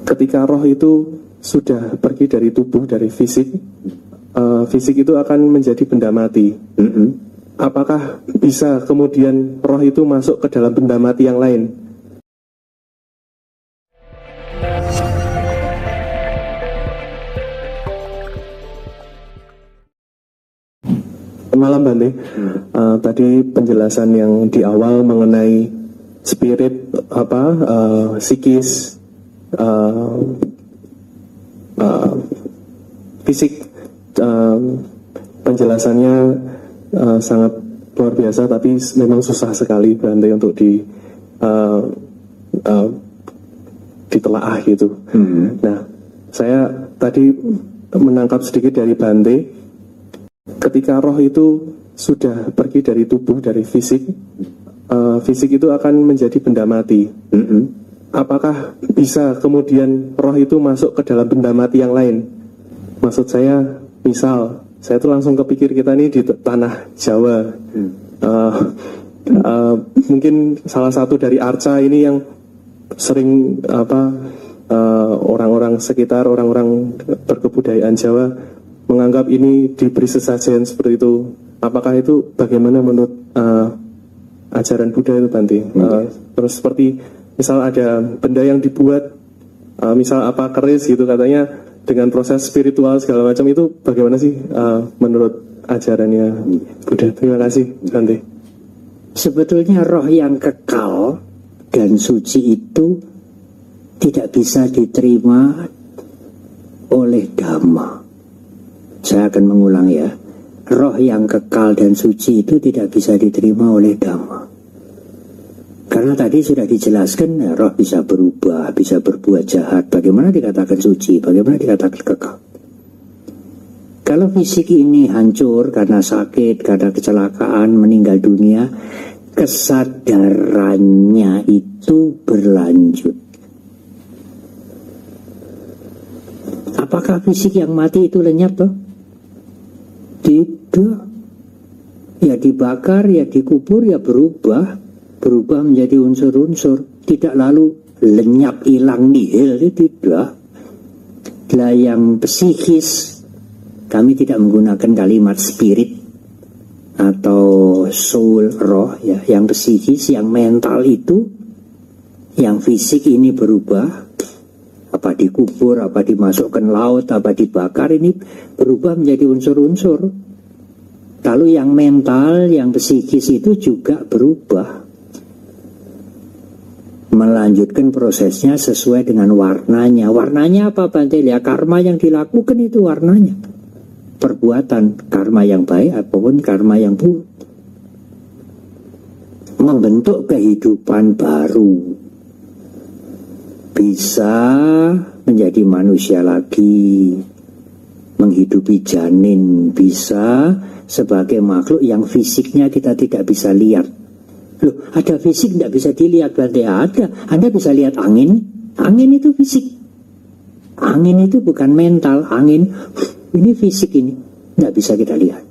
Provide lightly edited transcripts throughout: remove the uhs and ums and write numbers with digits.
ketika roh itu sudah pergi dari tubuh, dari fisik, fisik itu akan menjadi benda mati. Apakah bisa kemudian roh itu masuk ke dalam benda mati yang lain? Malam Bante, tadi penjelasan yang di awal mengenai spirit, psikis, fisik, penjelasannya sangat luar biasa, tapi memang susah sekali Bante untuk ditelaah gitu. Nah, saya tadi menangkap sedikit dari Bante, ketika roh itu sudah pergi dari tubuh, dari fisik, fisik itu akan menjadi benda mati. Apakah bisa kemudian roh itu masuk ke dalam benda mati yang lain? Maksud saya, misal, saya tuh langsung kepikir kita ini di tanah Jawa. Mungkin salah satu dari arca ini yang sering orang-orang sekitar, orang-orang berkebudayaan Jawa menganggap ini diberi sesajen seperti itu. Apakah itu bagaimana menurut ajaran Buddha itu Bante? Terus seperti misal ada benda yang dibuat, misal keris gitu, katanya dengan proses spiritual segala macam, itu bagaimana sih menurut ajarannya Buddha? Terima kasih Bante. Sebetulnya roh yang kekal dan suci itu tidak bisa diterima oleh Dhamma. Saya akan mengulang ya. Roh yang kekal dan suci itu tidak bisa diterima oleh Dhamma. Karena tadi sudah dijelaskan, ya, roh bisa berubah, bisa berbuat jahat. Bagaimana dikatakan suci? Bagaimana dikatakan kekal? Kalau fisik ini hancur karena sakit, karena kecelakaan, meninggal dunia, kesadarannya itu berlanjut. Apakah fisik yang mati itu lenyap toh? Tidak. Ya dibakar, ya dikubur, ya berubah menjadi unsur-unsur. Tidak lalu lenyap, hilang, nihil, tidak. Lah yang psikis, kami tidak menggunakan kalimat spirit atau soul, roh ya. Yang psikis, yang mental itu, yang fisik ini berubah, apa dikubur, apa dimasukkan laut, apa dibakar, ini berubah menjadi unsur-unsur. Lalu yang mental, yang psikis itu juga berubah, melanjutkan prosesnya sesuai dengan warnanya. Warnanya apa Bante? Ya karma yang dilakukan itu warnanya. Perbuatan, karma yang baik ataupun karma yang buruk, membentuk kehidupan baru. Bisa menjadi manusia lagi, menghidupi janin, bisa sebagai makhluk yang fisiknya kita tidak bisa lihat. Loh, ada fisik tidak bisa dilihat berarti ada. Anda bisa lihat angin, angin itu fisik. Angin itu bukan mental, angin ini fisik, ini tidak bisa kita lihat.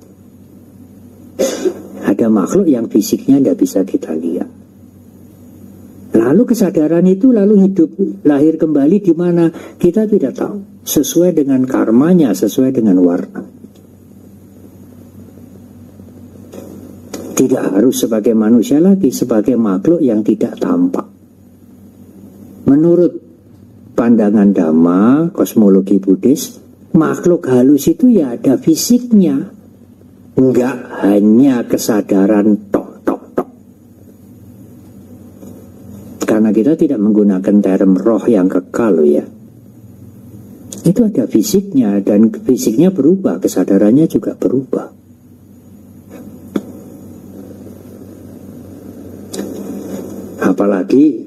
Ada makhluk yang fisiknya tidak bisa kita lihat. Lalu kesadaran itu lalu hidup, lahir kembali di mana kita tidak tahu. Sesuai dengan karmanya, sesuai dengan warna. Tidak harus sebagai manusia lagi, sebagai makhluk yang tidak tampak. Menurut pandangan Dhamma, kosmologi Buddhis, makhluk halus itu ya ada fisiknya. Enggak hanya kesadaran tok. Karena kita tidak menggunakan term roh yang kekal ya. Itu ada fisiknya, dan fisiknya berubah, kesadarannya juga berubah. Apalagi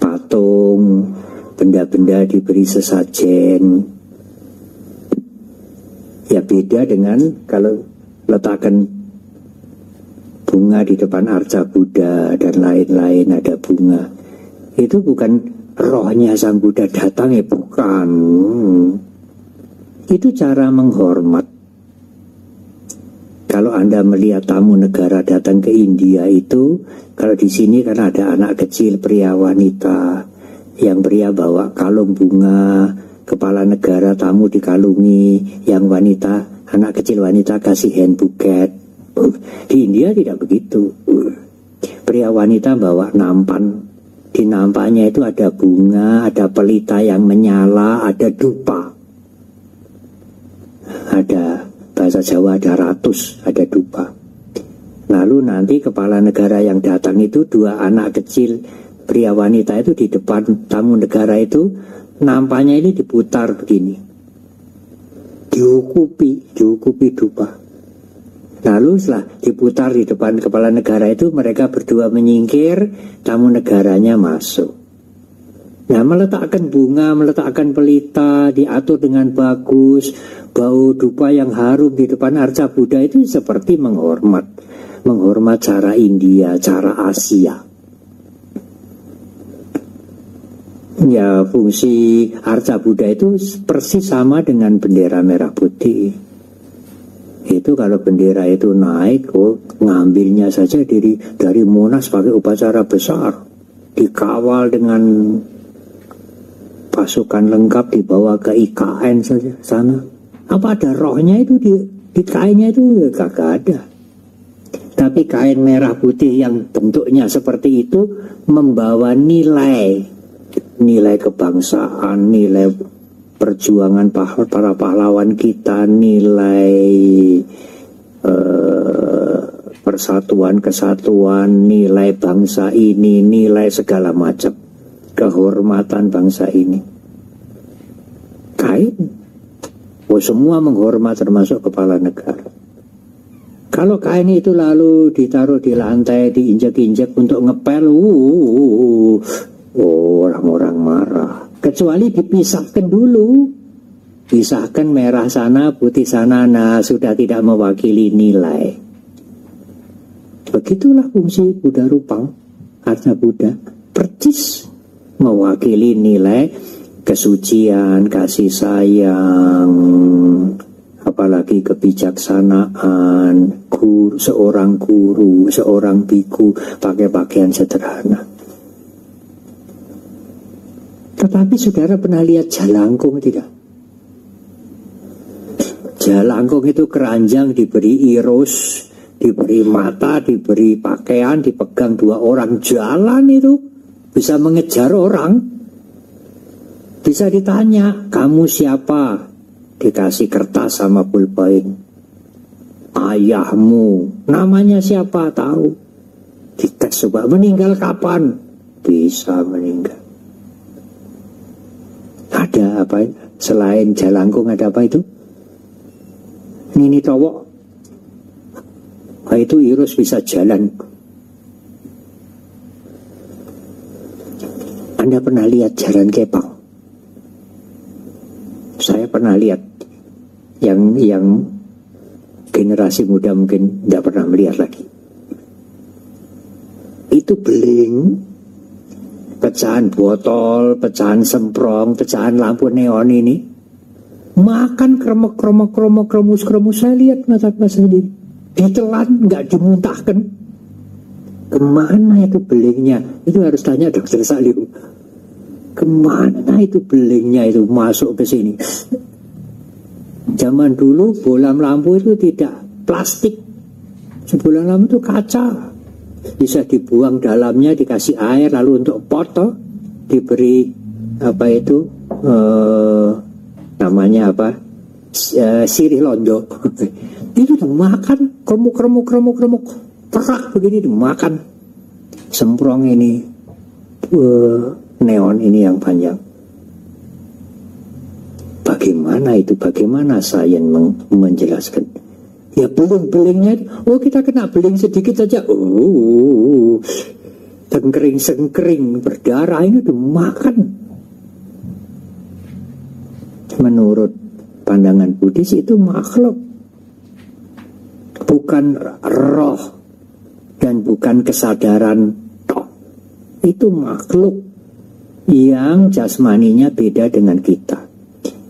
patung, benda-benda diberi sesajen. Ya beda dengan kalau letakkan bunga di depan arca Buddha dan lain-lain, ada bunga. Itu bukan rohnya Sang Buddha datang ya, bukan. Itu cara menghormat. Kalau Anda melihat tamu negara datang ke India itu, kalau di sini karena ada anak kecil, pria, wanita, Yang pria bawa kalung bunga, kepala negara tamu dikalungi, yang wanita, anak kecil wanita kasih hand bouquet. Di India tidak begitu. Pria wanita bawa nampan. Di nampannya itu ada bunga, ada pelita yang menyala, ada dupa. Ada bahasa Jawa ada ratus, ada dupa. Lalu nanti kepala negara yang datang itu dua anak kecil, pria wanita itu di depan tamu negara itu, nampaknya ini diputar begini, diukupi dupa. Lalu setelah diputar di depan kepala negara itu, mereka berdua menyingkir, tamu negaranya masuk. Nah, meletakkan bunga, meletakkan pelita, diatur dengan bagus, bau dupa yang harum di depan arca Buddha itu seperti menghormat cara India, cara Asia. Ya, fungsi arca Buddha itu persis sama dengan bendera merah putih. Itu kalau bendera itu naik, ngambilnya saja dari Monas pakai upacara besar, dikawal dengan pasukan lengkap, dibawa ke IKN saja sana. Apa ada rohnya itu di kainnya itu? Ya, kagak ada. Tapi kain merah putih yang bentuknya seperti itu membawa nilai kebangsaan, nilai perjuangan para pahlawan kita, nilai persatuan, kesatuan, nilai bangsa ini, nilai segala macam, kehormatan bangsa ini. Kain, semua menghormat termasuk kepala negara. Kalau kain itu lalu ditaruh di lantai, diinjak-injak untuk ngepel, orang-orang marah. Kecuali dipisahkan dulu, pisahkan merah sana, putih sana, nah sudah tidak mewakili nilai. Begitulah fungsi Buddha Rupang, arca Buddha, percis mewakili nilai kesucian, kasih sayang, apalagi kebijaksanaan, seorang guru, seorang biku pakai pakaian sederhana. Tetapi saudara pernah lihat jalangkung tidak? Jalangkung itu keranjang, diberi irus, diberi mata, diberi pakaian, dipegang dua orang, jalan itu bisa mengejar orang. Bisa ditanya, kamu siapa? Dikasih kertas sama pulpen. Ayahmu, namanya siapa? Tahu. Dites coba, meninggal kapan? Bisa meninggal. Ada apa? Selain jalangkung ada apa itu? Nini towok. Itu irus bisa jalan. Anda pernah lihat jalan kepang? Saya pernah lihat. Yang generasi muda mungkin tidak pernah melihat lagi. Itu beling, pecahan botol, pecahan semprong, pecahan lampu neon ini makan kremek kremus. Saya lihat mata sendiri, ditelan, nggak dimuntahkan. Kemana itu belingnya? Itu harus tanya dokter Salim. Kemana itu belingnya itu masuk ke sini? Zaman dulu bolam lampu itu tidak plastik, bolam lampu itu kaca. Bisa dibuang dalamnya, dikasih air, lalu untuk foto diberi apa itu namanya apa, sirih londo. Itu dimakan, kremuk perak begini dimakan. Semprong ini, neon ini yang panjang. Bagaimana itu? Bagaimana sains menjelaskan? Ya beling-belingnya, kita kena beling sedikit saja, sengkering berdarah, ini dimakan. Menurut pandangan Buddhis itu makhluk, bukan roh dan bukan kesadaran toh. Itu makhluk yang jasmaninya beda dengan kita.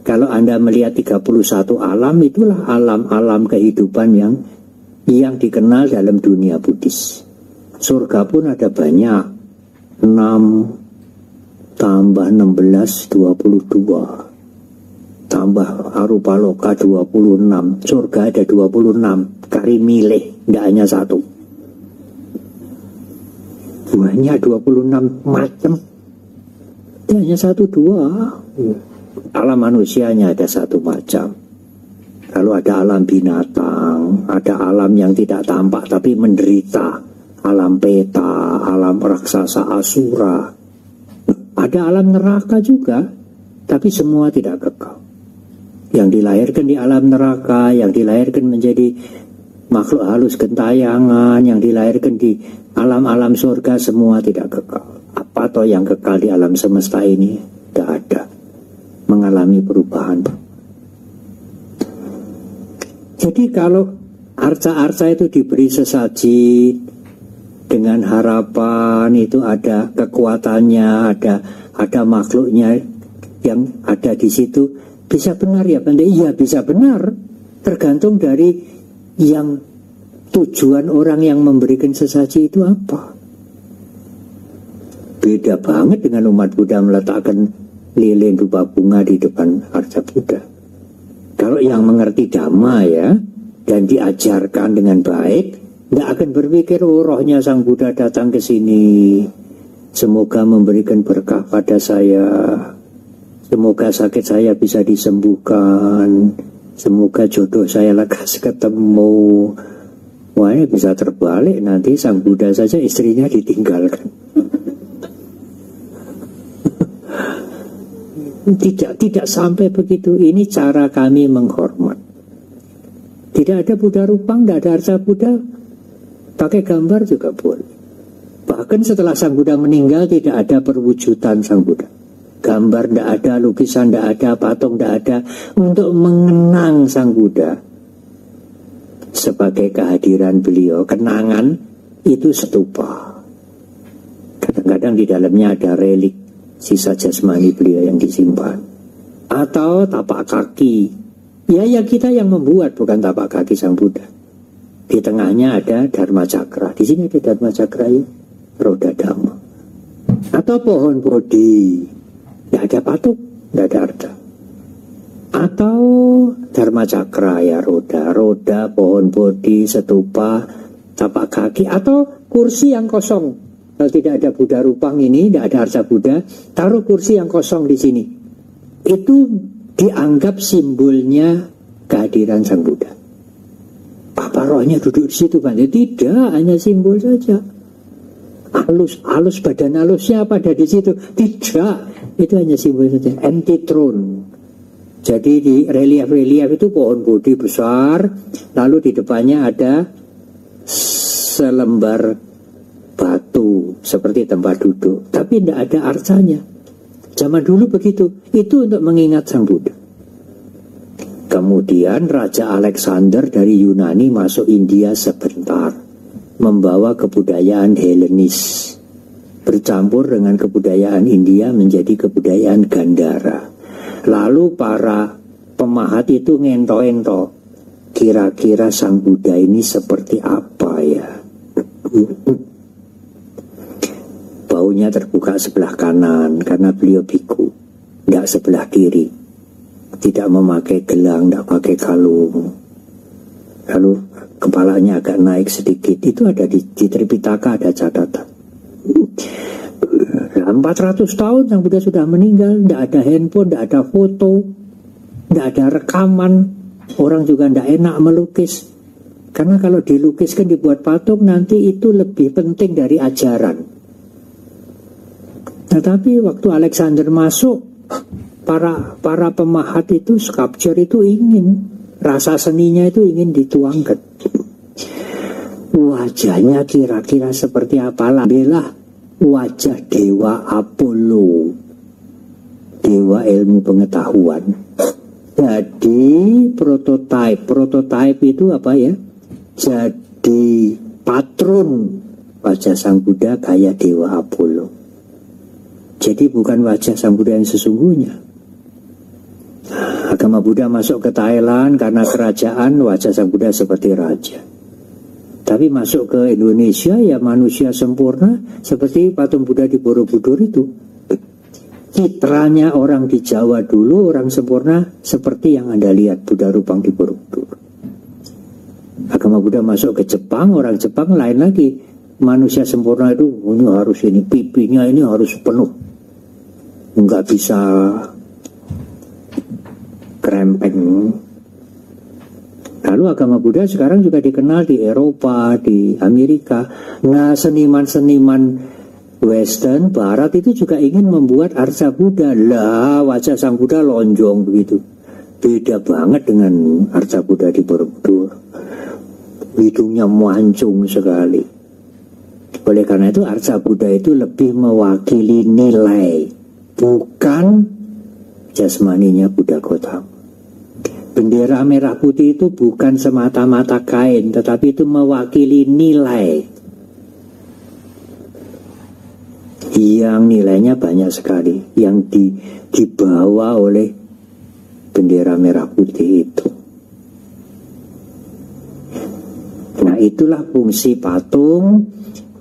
Kalau Anda melihat 31 alam, itulah alam-alam kehidupan yang dikenal dalam dunia Buddhis. Surga pun ada banyak, 6 tambah tambah 16, 22. Tambah Arupaloka 26. Surga ada 26. Kari milih, tidak hanya satu. Banyak 26 macam. Tidak hanya satu dua. Alam manusianya ada satu macam. Lalu ada alam binatang, ada alam yang tidak tampak tapi menderita. Alam peta, alam raksasa asura. Ada alam neraka juga, tapi semua tidak kekal. Yang dilahirkan di alam neraka, yang dilahirkan menjadi makhluk halus gentayangan, yang dilahirkan di alam-alam surga, semua tidak kekal. Apa toh yang kekal di alam semesta ini? Tidak ada. Mengalami perubahan. Jadi kalau arca-arca itu diberi sesaji dengan harapan, itu ada kekuatannya, ada makhluknya yang ada di situ, bisa benar ya Bante? Iya bisa benar, tergantung dari yang tujuan orang yang memberikan sesaji itu apa. Beda banget dengan umat Buddha meletakkan lilin rupa bunga di depan arca Buddha. Kalau yang mengerti Dhamma ya, dan diajarkan dengan baik, tidak akan berpikir, oh rohnya Sang Buddha datang ke sini, semoga memberikan berkah pada saya, semoga sakit saya bisa disembuhkan, semoga jodoh saya lekas ketemu. Wah, ini bisa terbalik, nanti Sang Buddha saja istrinya ditinggalkan. Tidak sampai begitu. Ini cara kami menghormat. Tidak ada Buddha Rupang, tidak ada arca Buddha, pakai gambar juga boleh. Bahkan setelah Sang Buddha meninggal tidak ada perwujudan Sang Buddha. Gambar tidak ada, lukisan tidak ada, patung tidak ada, untuk mengenang Sang Buddha sebagai kehadiran beliau. Kenangan itu stupa. Kadang-kadang di dalamnya ada relik sisa jasmani beliau yang disimpan. Atau tapak kaki. Ya kita yang membuat, bukan tapak kaki Sang Buddha. Di tengahnya ada Dharma Cakra. Di sini ada Dharma Cakra ya, roda Dhamma. Atau pohon bodhi, tidak ada patung, tidak ada arca. Atau Dharma Cakra ya, roda, pohon bodhi, stupa, tapak kaki. Atau kursi yang kosong. Kalau tidak ada Buddha Rupang ini, tidak ada arca Buddha, taruh kursi yang kosong di sini. Itu dianggap simbolnya kehadiran Sang Buddha. Apa rohnya duduk di situ Bante? Tidak, hanya simbol saja. Halus badan halusnya apa ada di situ? Tidak, itu hanya simbol saja. Empty throne. Jadi di relief itu pohon bodhi besar, lalu di depannya ada selembar batu seperti tempat duduk, tapi tidak ada arcanya. Zaman dulu begitu. Itu untuk mengingat Sang Buddha. Kemudian Raja Alexander dari Yunani masuk India sebentar, membawa kebudayaan Helenis, bercampur dengan kebudayaan India menjadi kebudayaan Gandhara. Lalu para pemahat itu ngento-ento, kira-kira Sang Buddha ini seperti apa ya? Baunya terbuka sebelah kanan karena beliau biku, tidak sebelah kiri. Tidak memakai gelang, tidak pakai kalung. Lalu kepalanya agak naik sedikit. Itu ada di Tripitaka, ada catatan. 400 tahun Sang Buddha sudah meninggal, tidak ada handphone, tidak ada foto, tidak ada rekaman. Orang juga tidak enak melukis, karena kalau dilukiskan dibuat patung nanti itu lebih penting dari ajaran. Tetapi waktu Alexander masuk, para pemahat itu, sculpture itu ingin, rasa seninya itu ingin dituangkan. Wajahnya kira-kira seperti apa? Lambelah wajah Dewa Apollo, dewa ilmu pengetahuan. Jadi prototipe itu apa ya? Jadi patron wajah Sang Buddha kayak Dewa Apollo. Jadi bukan wajah Sang Buddha yang sesungguhnya. Agama Buddha masuk ke Thailand karena kerajaan, wajah Sang Buddha seperti raja. Tapi masuk ke Indonesia ya manusia sempurna seperti patung Buddha di Borobudur itu. citranya orang di Jawa dulu, orang sempurna seperti yang Anda lihat Buddha Rupang di Borobudur. Agama Buddha masuk ke Jepang, orang Jepang lain lagi. Manusia sempurna itu ini harus ini, pipinya ini harus penuh, nggak bisa krempeng. Lalu agama Buddha sekarang juga dikenal di Eropa, di Amerika. Nah, seniman-seniman Western, Barat itu juga ingin membuat arca Buddha. Lah, wajah sang Buddha lonjong begitu. Beda banget dengan arca Buddha di Borobudur. Hidungnya mancung sekali. Oleh karena itu arca Buddha itu lebih mewakili nilai, bukan jasmaninya Buddha Gautama. Bendera merah putih itu bukan semata-mata kain, tetapi itu mewakili nilai yang nilainya banyak sekali, yang dibawa oleh bendera merah putih itu. Nah, itulah fungsi patung,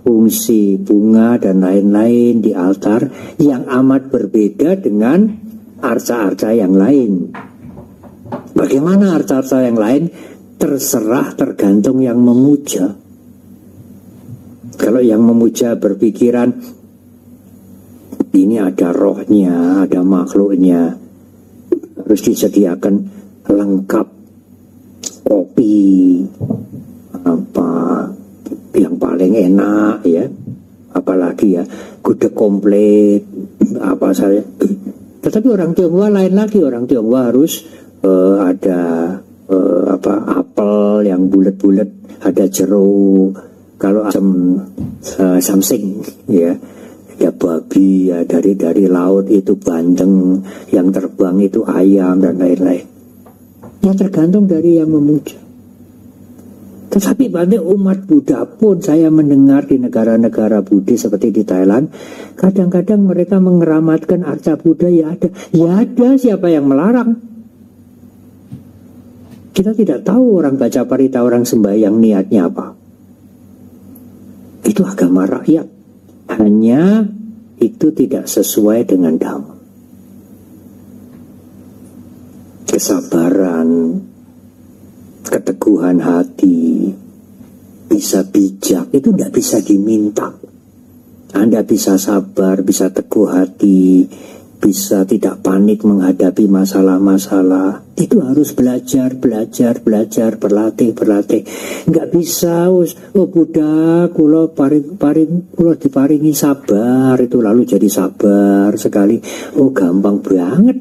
fungsi bunga dan lain-lain di altar yang amat berbeda dengan arca-arca yang lain. Bagaimana arca-arca yang lain? Terserah, tergantung yang memuja. Kalau yang memuja berpikiran ini ada rohnya, ada makhluknya, harus disediakan lengkap kopi apa yang paling enak ya, apalagi ya gudeg komplit apa saya. Tetapi orang Tionghoa lain lagi, orang Tionghoa harus ada apel yang bulat-bulat, ada jeruk. Kalau samsing ya, ada babi ya, dari laut itu bandeng, yang terbang itu ayam dan lain-lain. Yang tergantung dari yang memuja. Tetapi pada umat Buddha pun saya mendengar di negara-negara Buddhis seperti di Thailand, kadang-kadang mereka mengeramatkan arca Buddha. Ya ada, siapa yang melarang? Kita tidak tahu orang baca parita, orang sembahyang niatnya apa. Itu agama rakyat. Hanya itu tidak sesuai dengan Dhamma. Kesabaran, keteguhan hati, bisa bijak, itu tidak bisa diminta. Anda bisa sabar, bisa teguh hati, bisa tidak panik menghadapi masalah-masalah. Itu harus belajar, berlatih. Nggak bisa, Buddha, kulo diparingi sabar, itu lalu jadi sabar sekali. Gampang banget.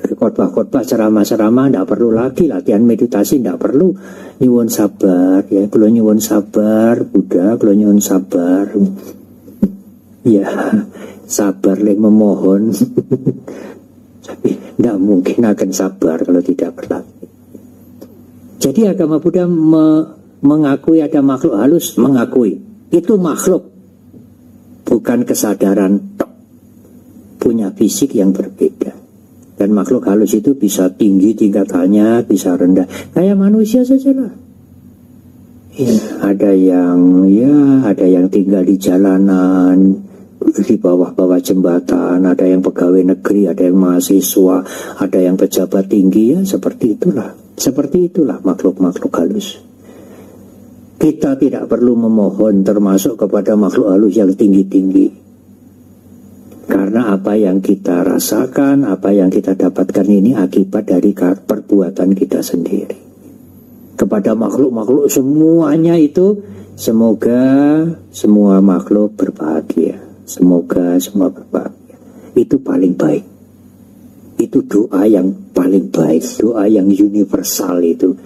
Khotbah-khotbah, ceramah-ceramah tidak perlu lagi, latihan meditasi tidak perlu. Nyuwun sabar ya, kalau nyuwun sabar Buddha, kalau nyuwun sabar ya, sabar lek memohon tapi tidak mungkin akan sabar kalau tidak berlatih. Jadi agama Buddha mengakui ada makhluk halus, mengakui itu makhluk, bukan kesadaran punya fisik yang berbeda. Dan makhluk halus itu bisa tinggi tingkatannya, bisa rendah. Kayak manusia saja lah. Ya, ada yang tinggal di jalanan, di bawah-bawah jembatan, ada yang pegawai negeri, ada yang mahasiswa, ada yang pejabat tinggi, ya seperti itulah. Seperti itulah makhluk-makhluk halus. Kita tidak perlu memohon termasuk kepada makhluk halus yang tinggi-tinggi. Karena apa yang kita rasakan, apa yang kita dapatkan ini akibat dari perbuatan kita sendiri. Kepada makhluk-makhluk semuanya itu, semoga semua makhluk berbahagia. Semoga semua berbahagia. Itu paling baik. Itu doa yang paling baik, doa yang universal itu.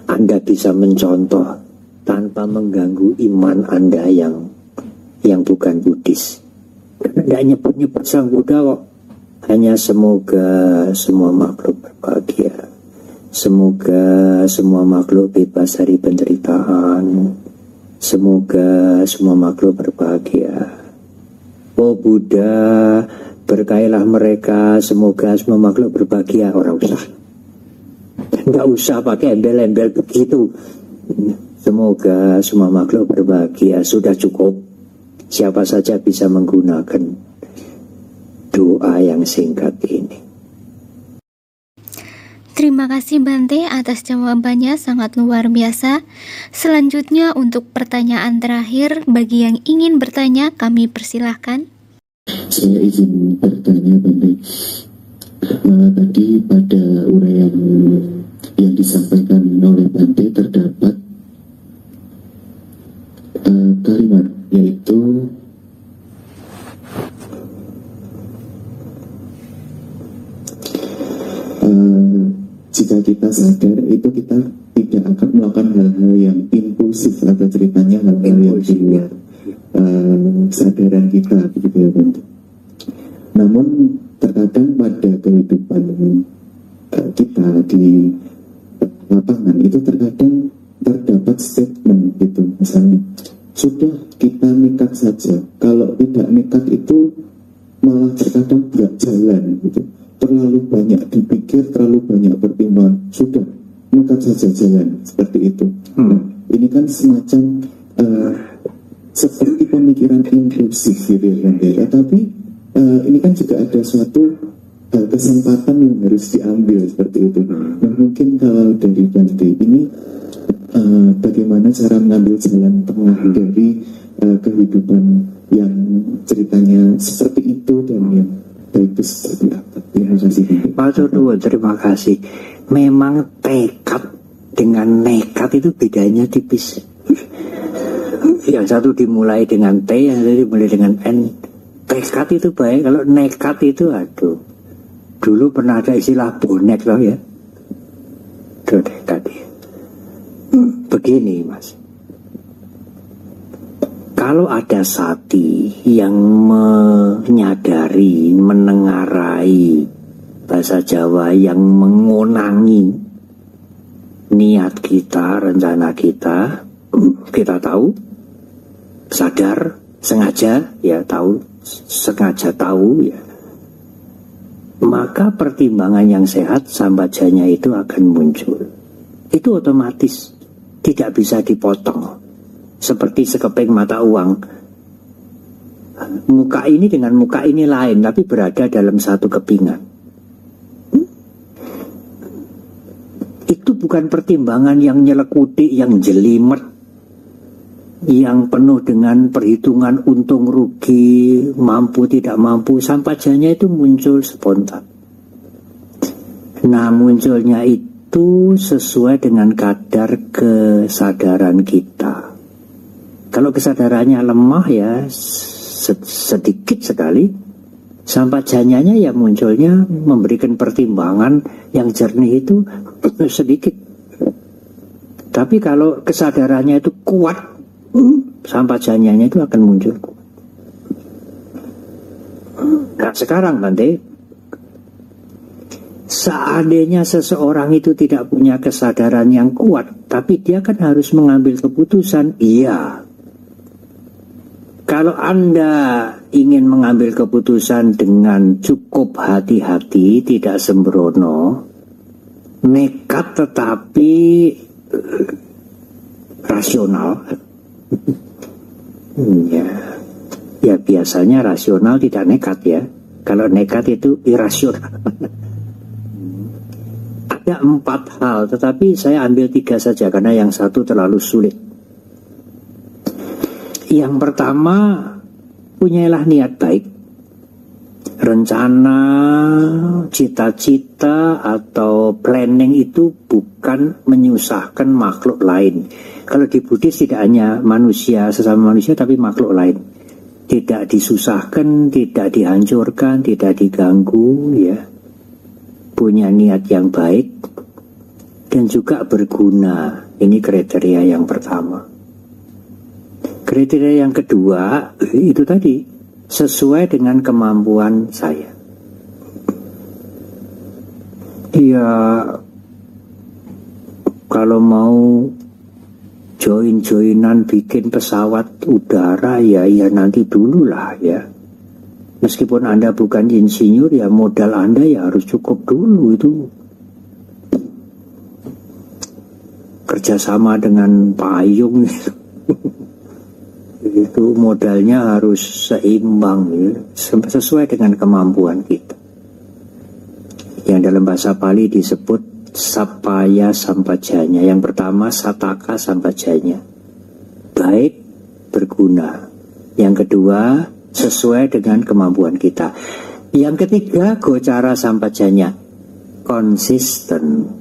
Anda bisa mencontoh tanpa mengganggu iman Anda yang bukan Buddhis. Tidak nyebut-nyebut sang Buddha kok. Hanya semoga semua makhluk berbahagia. Semoga semua makhluk bebas dari penderitaan. Semoga semua makhluk berbahagia. Oh Buddha, berkailah mereka. Semoga semua makhluk berbahagia. Orang usah. Tidak usah pakai embel-embel begitu. Semoga semua makhluk berbahagia. Sudah cukup. Siapa saja bisa menggunakan doa yang singkat ini. Terima kasih Bante atas jawabannya, sangat luar biasa. Selanjutnya untuk pertanyaan terakhir, bagi yang ingin bertanya kami persilahkan. Saya izin bertanya Bante. Tadi pada uraian yang disampaikan oleh Bante terdapat kalimat, yaitu jika kita sadar itu kita tidak akan melakukan hal-hal yang impulsif, atau ceritanya hal-hal yang di luar kesadaran kita, begitu ya Bante. Namun terkadang pada kehidupan kita di lapangan itu terkadang terdapat statement gitu, misalnya sudah kita nekat saja, kalau tidak nekat itu malah terkadang nggak jalan gitu, terlalu banyak dipikir, terlalu banyak pertimbangan, sudah nekat saja jalan, seperti itu. Nah, ini kan semacam seperti pemikiran impulsif gitu ya Bante. Tapi ini kan juga ada suatu kesempatan yang harus diambil seperti itu. Nah, mungkin kalau dari Bante ini bagaimana cara mengambil jalan tengah dari kehidupan yang ceritanya seperti itu dan yang baik itu seperti apa? Terima kasih. Terima kasih. Memang tekad dengan nekat itu bedanya tipis. Yang satu dimulai dengan T, yang satu dimulai dengan N. Tekad itu baik, kalau nekat itu aduh. Dulu pernah ada istilah bonek loh ya. Itu nekat ya. Begini Mas, kalau ada sati yang menyadari, menengarai, bahasa Jawa, yang mengonangi niat kita, rencana kita, kita tahu, sadar, sengaja, ya tahu, sengaja tahu, ya, maka pertimbangan yang sehat sambajanya itu akan muncul. Itu otomatis, tidak bisa dipotong. Seperti sekeping mata uang, muka ini dengan muka ini lain, tapi berada dalam satu kepingan. Itu bukan pertimbangan yang nyelekuti, yang jelimet, yang penuh dengan perhitungan untung rugi, mampu tidak mampu. Sampajanya itu muncul spontan. Nah, munculnya itu sesuai dengan kadar kesadaran kita. Kalau kesadarannya lemah ya sedikit sekali, sampajanya ya munculnya memberikan pertimbangan yang jernih itu sedikit. Tapi kalau kesadarannya itu kuat, sampajanya itu akan muncul. Nah sekarang Bante, seandainya seseorang itu tidak punya kesadaran yang kuat, tapi dia kan harus mengambil keputusan, iya. Kalau Anda ingin mengambil keputusan dengan cukup hati-hati, tidak sembrono, nekat tetapi rasional, ya biasanya rasional tidak nekat ya. Kalau nekat itu irasional. Ada 4 hal, tetapi saya ambil 3 saja karena yang satu terlalu sulit. Yang pertama, punyailah niat baik. Rencana, cita-cita atau planning itu bukan menyusahkan makhluk lain. Kalau di Buddhis tidak hanya manusia, sesama manusia, tapi makhluk lain. Tidak disusahkan, tidak dihancurkan, tidak diganggu, ya. Punya niat yang baik dan juga berguna. Ini kriteria yang pertama. Kriteria yang kedua itu tadi, sesuai dengan kemampuan saya. Ya, kalau mau join-joinan bikin pesawat udara ya nanti dulu lah ya. Meskipun Anda bukan insinyur ya modal Anda ya harus cukup dulu itu. Kerjasama dengan payung gitu. Itu modalnya harus seimbang ya, sesuai dengan kemampuan kita. Yang dalam bahasa Pali disebut sapaya sampajanya. Yang pertama sataka sampajanya, baik, berguna. Yang kedua sesuai dengan kemampuan kita. Yang ketiga gocara sampajanya, konsisten.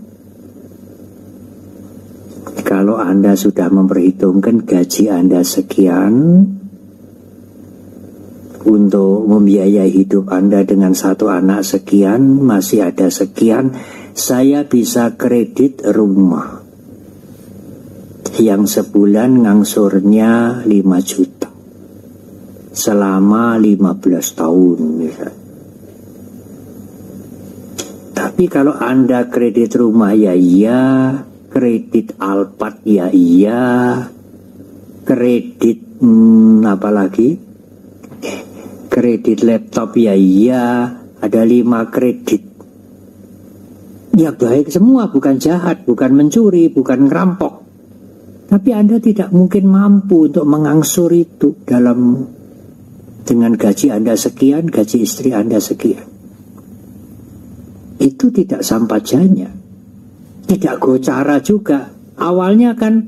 Kalau Anda sudah memperhitungkan gaji Anda sekian untuk membiayai hidup Anda dengan satu anak sekian, masih ada sekian, saya bisa kredit rumah yang sebulan ngangsurnya 5 juta selama 15 tahun misalnya. Tapi kalau Anda kredit rumah ya iya, kredit Alphard ya iya, kredit apalagi, kredit laptop ya iya, ada 5 kredit. Ya baik semua, bukan jahat, bukan mencuri, bukan ngerampok. Tapi Anda tidak mungkin mampu untuk mengangsur itu dengan gaji Anda sekian, gaji istri Anda sekian. Itu tidak sampajanya, tidak gocara juga. Awalnya kan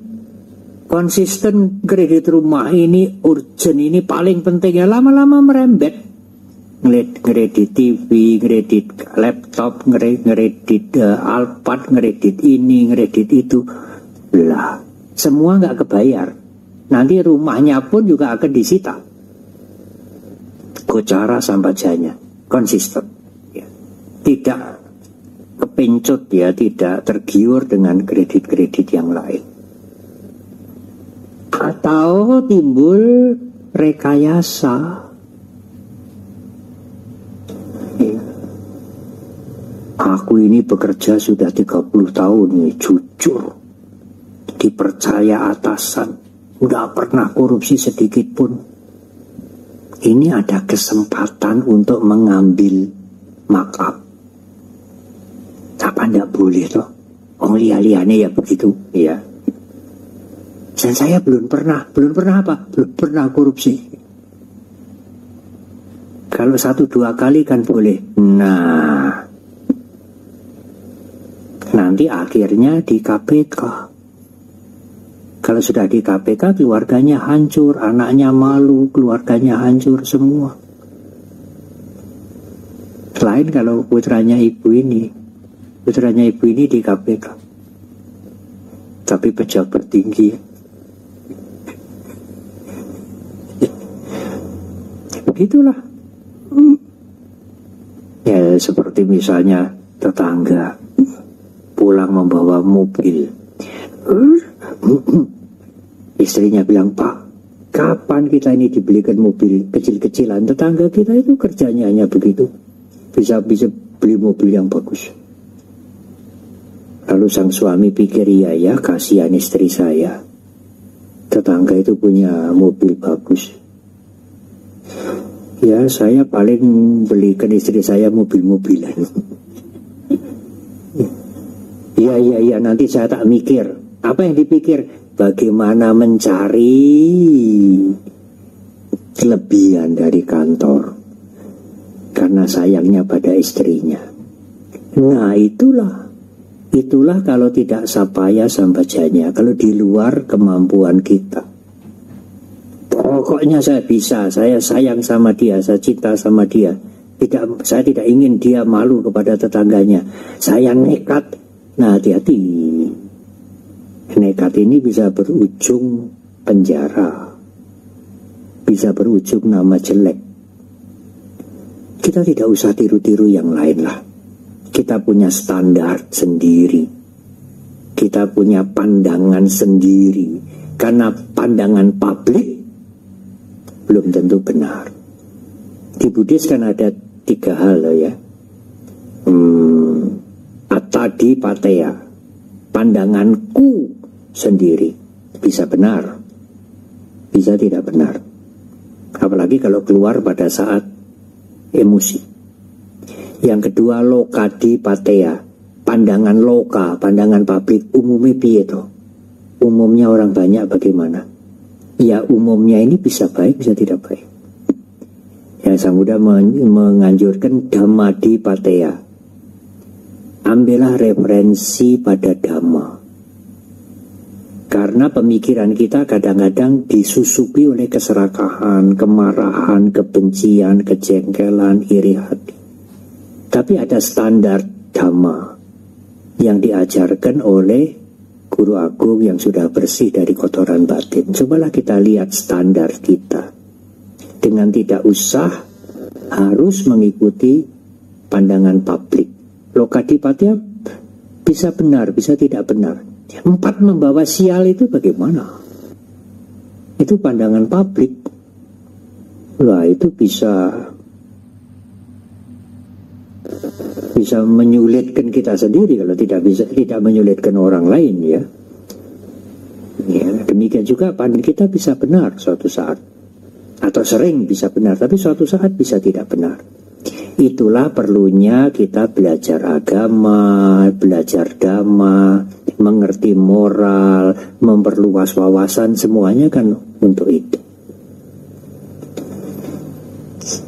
konsisten kredit rumah ini urgent, ini paling penting, ya lama-lama merembet. Kredit TV, kredit laptop, kredit Alphard, kredit ini, kredit itu. Lah, semua nggak kebayar. Nanti rumahnya pun juga akan disita. Gocara sampajanya, konsisten. Ya. Tidak kepencut ya, tidak tergiur dengan kredit-kredit yang lain. Atau timbul rekayasa. Ya. Aku ini bekerja sudah 30 tahun nih, jujur, dipercaya atasan, udah pernah korupsi sedikit pun. Ini ada kesempatan untuk mengambil markup. Apa ndak boleh toh? Oh liane ya begitu, ya. Dan saya belum pernah apa? Belum pernah korupsi. Kalau 1-2 kali kan boleh. Nah, nanti akhirnya di KPK. Kalau sudah di KPK, keluarganya hancur, anaknya malu, keluarganya hancur semua. Selain kalau putranya ibu ini di KPK, tapi pejabat tinggi. Begitulah. Ya seperti misalnya tetangga pulang membawa mobil. Istrinya bilang, Pak, kapan kita ini dibelikan mobil kecil-kecilan? Tetangga kita itu kerjanya hanya begitu, bisa beli mobil yang bagus. Lalu sang suami pikir, ya kasihan istri saya, tetangga itu punya mobil bagus. Ya saya paling belikan istri saya mobil-mobilan. Iya nanti saya tak mikir. Apa yang dipikir? Bagaimana mencari kelebihan dari kantor karena sayangnya pada istrinya. Nah itulah kalau tidak sapaya sampajanya, kalau di luar kemampuan kita. Pokoknya saya bisa, saya sayang sama dia, saya cinta sama dia. Saya tidak ingin dia malu kepada tetangganya. Saya nekat. Nah hati-hati. Nekat ini bisa berujung penjara, bisa berujung nama jelek. Kita tidak usah tiru-tiru yang lain lah. Kita punya standar sendiri, kita punya pandangan sendiri. Karena pandangan publik belum tentu benar. Di Buddhis kan ada 3 hal ya. Atadi pateya, pandanganku sendiri bisa benar, bisa tidak benar. Apalagi kalau keluar pada saat emosi. Yang kedua lokadi pateya, pandangan loka, pandangan publik umumnya piye toh? Umumnya orang banyak bagaimana? ya umumnya ini bisa baik, bisa tidak baik. Ya, Sang Buddha menganjurkan Dhamma Dipateya. Ambillah referensi pada Dhamma. Karena pemikiran kita kadang-kadang disusupi oleh keserakahan, kemarahan, kebencian, kejengkelan, iri hati. Tapi ada standar Dhamma yang diajarkan oleh Guru Agung yang sudah bersih dari kotoran batin. Cobalah kita lihat standar kita. Dengan tidak usah harus mengikuti pandangan publik. Lokadipatya bisa benar, bisa tidak benar. 4 membawa sial itu bagaimana? Itu pandangan publik. Lah itu bisa menyulitkan kita sendiri kalau tidak menyulitkan orang lain, ya. Ya, demikian juga pandangan kita bisa benar suatu saat, atau sering bisa benar, tapi suatu saat bisa tidak benar. Itulah perlunya kita belajar agama, belajar dhamma, mengerti moral, memperluas wawasan, semuanya kan untuk itu.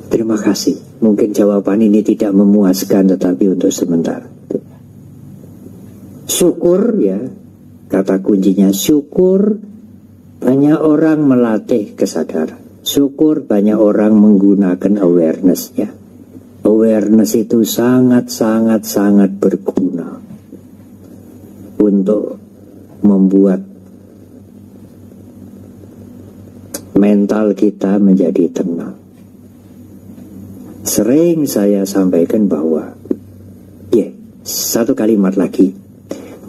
Terima kasih. Mungkin jawaban ini tidak memuaskan, tetapi untuk sementara. Syukur, ya, kata kuncinya syukur. Banyak orang melatih kesadaran. Syukur banyak orang menggunakan awareness-nya. Awareness itu sangat berguna untuk membuat mental kita menjadi tenang. Sering saya sampaikan bahwa satu kalimat lagi,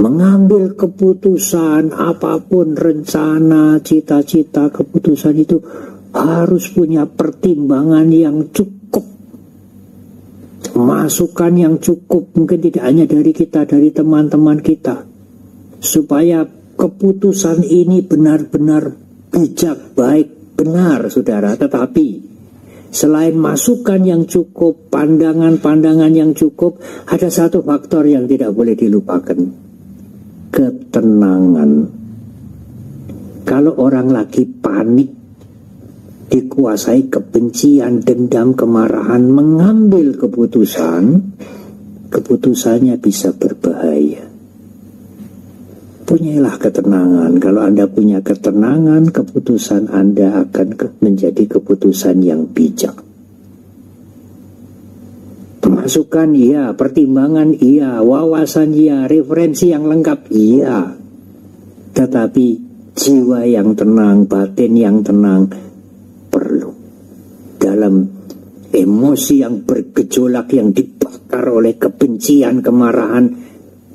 mengambil keputusan apapun, rencana, cita-cita, keputusan itu harus punya pertimbangan yang cukup, masukan yang cukup, mungkin tidak hanya dari kita, dari teman-teman kita, supaya keputusan ini benar-benar bijak, baik, benar, saudara. Tetapi selain masukan yang cukup, pandangan-pandangan yang cukup, ada satu faktor yang tidak boleh dilupakan. Ketenangan. Kalau orang lagi panik, dikuasai kebencian, dendam, kemarahan, mengambil keputusan, keputusannya bisa berbahaya. Punyailah ketenangan. Kalau Anda punya ketenangan, keputusan Anda akan menjadi keputusan yang bijak. Masukan iya, pertimbangan iya, wawasan iya, referensi yang lengkap iya. Tetapi jiwa yang tenang, batin yang tenang perlu. Dalam emosi yang bergejolak, yang dibakar oleh kebencian, kemarahan,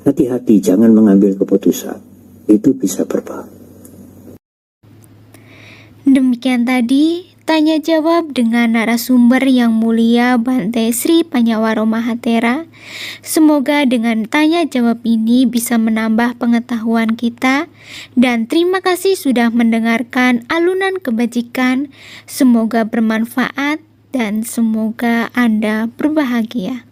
hati-hati, jangan mengambil keputusan. Itu bisa berbahaya. Demikian tadi tanya jawab dengan narasumber yang mulia Bante Sri Panyawaro Mahatera. Semoga dengan tanya jawab ini bisa menambah pengetahuan kita. Dan terima kasih sudah mendengarkan alunan kebajikan. Semoga bermanfaat dan semoga Anda berbahagia.